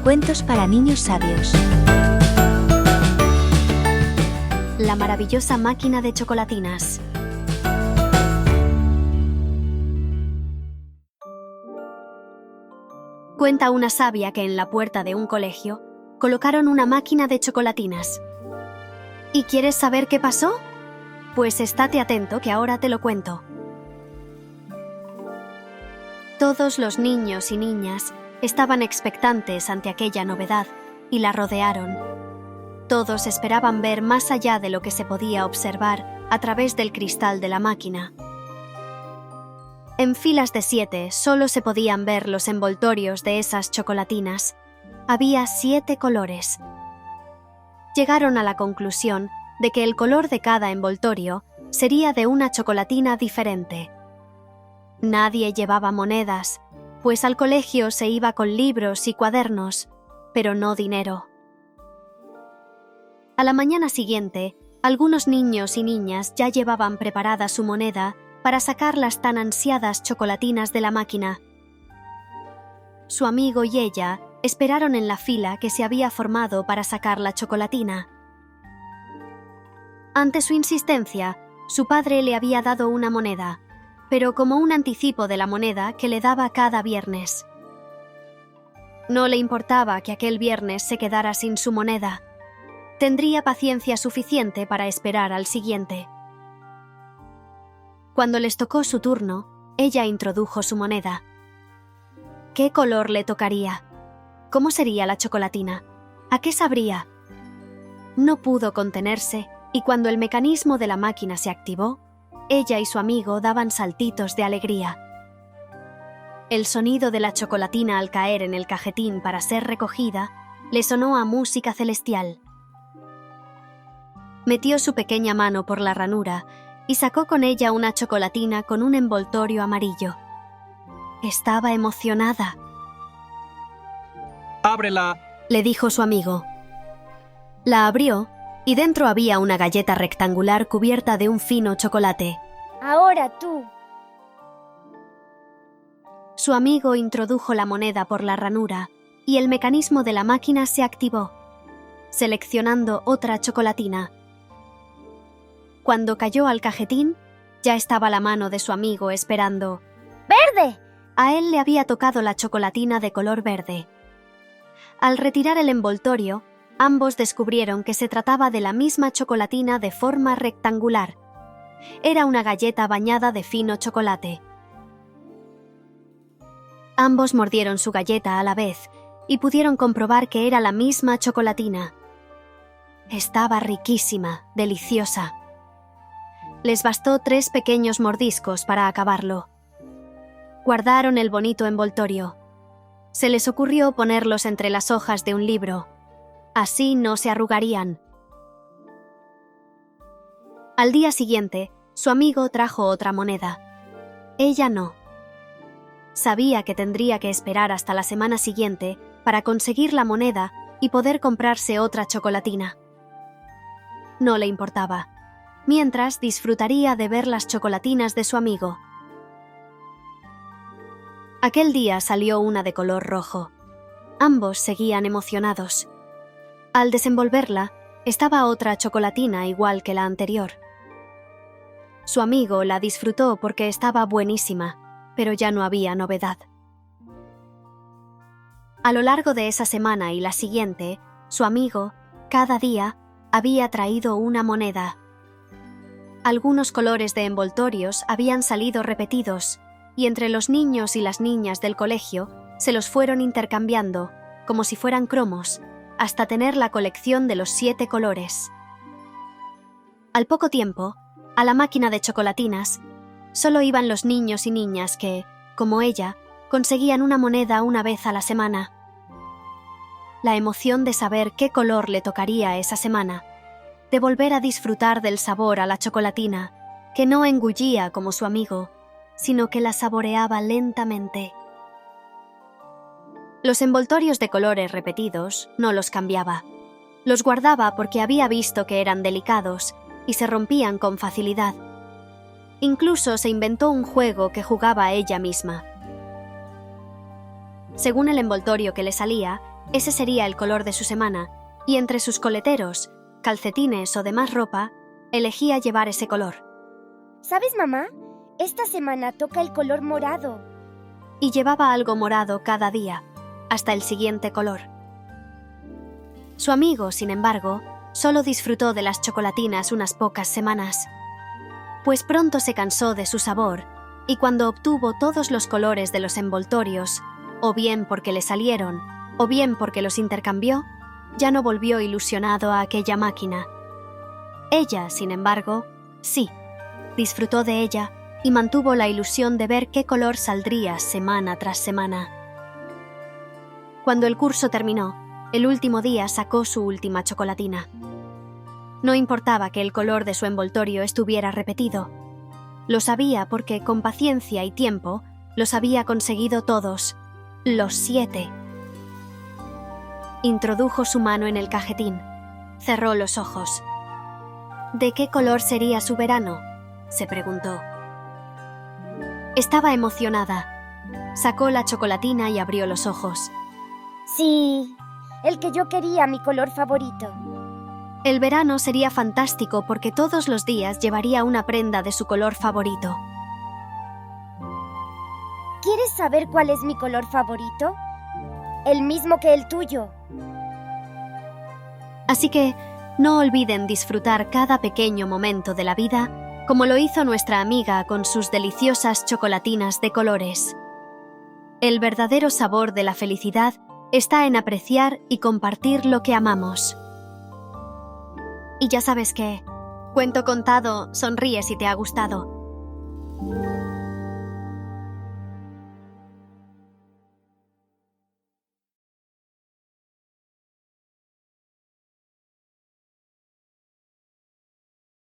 Cuentos para niños sabios. La maravillosa máquina de chocolatinas. Cuenta una sabia que en la puerta de un colegio colocaron una máquina de chocolatinas. ¿Y quieres saber qué pasó? Pues estate atento que ahora te lo cuento. Todos los niños y niñas estaban expectantes ante aquella novedad y la rodearon. Todos esperaban ver más allá de lo que se podía observar a través del cristal de la máquina. En filas de 7 solo se podían ver los envoltorios de esas chocolatinas. Había 7 colores. Llegaron a la conclusión de que el color de cada envoltorio sería de una chocolatina diferente. Nadie llevaba monedas, pues al colegio se iba con libros y cuadernos, pero no dinero. A la mañana siguiente, algunos niños y niñas ya llevaban preparada su moneda para sacar las tan ansiadas chocolatinas de la máquina. Su amigo y ella esperaron en la fila que se había formado para sacar la chocolatina. Ante su insistencia, su padre le había dado una moneda, pero como un anticipo de la moneda que le daba cada viernes. No le importaba que aquel viernes se quedara sin su moneda. Tendría paciencia suficiente para esperar al siguiente. Cuando les tocó su turno, ella introdujo su moneda. ¿Qué color le tocaría? ¿Cómo sería la chocolatina? ¿A qué sabría? No pudo contenerse y cuando el mecanismo de la máquina se activó, ella y su amigo daban saltitos de alegría. El sonido de la chocolatina al caer en el cajetín para ser recogida le sonó a música celestial. Metió su pequeña mano por la ranura y sacó con ella una chocolatina con un envoltorio amarillo. Estaba emocionada. ¡Ábrela!, le dijo su amigo. La abrió y dentro había una galleta rectangular cubierta de un fino chocolate. Ahora tú. Su amigo introdujo la moneda por la ranura y el mecanismo de la máquina se activó, seleccionando otra chocolatina. Cuando cayó al cajetín, ya estaba la mano de su amigo esperando. ¡Verde! A él le había tocado la chocolatina de color verde. Al retirar el envoltorio, ambos descubrieron que se trataba de la misma chocolatina de forma rectangular. Era una galleta bañada de fino chocolate. Ambos mordieron su galleta a la vez y pudieron comprobar que era la misma chocolatina. Estaba riquísima, deliciosa. Les bastó 3 pequeños mordiscos para acabarlo. Guardaron el bonito envoltorio. Se les ocurrió ponerlos entre las hojas de un libro. Así no se arrugarían. Al día siguiente, su amigo trajo otra moneda. Ella no. Sabía que tendría que esperar hasta la semana siguiente para conseguir la moneda y poder comprarse otra chocolatina. No le importaba. Mientras disfrutaría de ver las chocolatinas de su amigo. Aquel día salió una de color rojo. Ambos seguían emocionados. Al desenvolverla, estaba otra chocolatina igual que la anterior. Su amigo la disfrutó porque estaba buenísima, pero ya no había novedad. A lo largo de esa semana y la siguiente, su amigo, cada día, había traído una moneda. Algunos colores de envoltorios habían salido repetidos, y entre los niños y las niñas del colegio se los fueron intercambiando, como si fueran cromos, hasta tener la colección de los 7 colores. Al poco tiempo, a la máquina de chocolatinas, solo iban los niños y niñas que, como ella, conseguían una moneda una vez a la semana. La emoción de saber qué color le tocaría esa semana, de volver a disfrutar del sabor a la chocolatina, que no engullía como su amigo, sino que la saboreaba lentamente. Los envoltorios de colores repetidos no los cambiaba. Los guardaba porque había visto que eran delicados y se rompían con facilidad. Incluso se inventó un juego que jugaba ella misma. Según el envoltorio que le salía, Ese sería el color de su semana, y entre sus coleteros, calcetines o demás ropa, elegía llevar ese color. ¿Sabes, mamá? Esta semana toca el color morado. Y llevaba algo morado cada día, hasta el siguiente color. Su amigo, sin embargo, solo disfrutó de las chocolatinas unas pocas semanas, pues pronto se cansó de su sabor, y cuando obtuvo todos los colores de los envoltorios, o bien porque le salieron, o bien porque los intercambió, ya no volvió ilusionado a aquella máquina. Ella, sin embargo, sí, disfrutó de ella y mantuvo la ilusión de ver qué color saldría semana tras semana. Cuando el curso terminó, el último día sacó su última chocolatina. No importaba que el color de su envoltorio estuviera repetido. Lo sabía porque con paciencia y tiempo los había conseguido todos, los 7. Introdujo su mano en el cajetín. Cerró los ojos. ¿De qué color sería su verano?, se preguntó. Estaba emocionada. Sacó la chocolatina y abrió los ojos. Sí, el que yo quería, mi color favorito. El verano sería fantástico porque todos los días llevaría una prenda de su color favorito. ¿Quieres saber cuál es mi color favorito? El mismo que el tuyo. Así que no olviden disfrutar cada pequeño momento de la vida como lo hizo nuestra amiga con sus deliciosas chocolatinas de colores. El verdadero sabor de la felicidad está en apreciar y compartir lo que amamos. Y ya sabes que, cuento contado, sonríe si te ha gustado.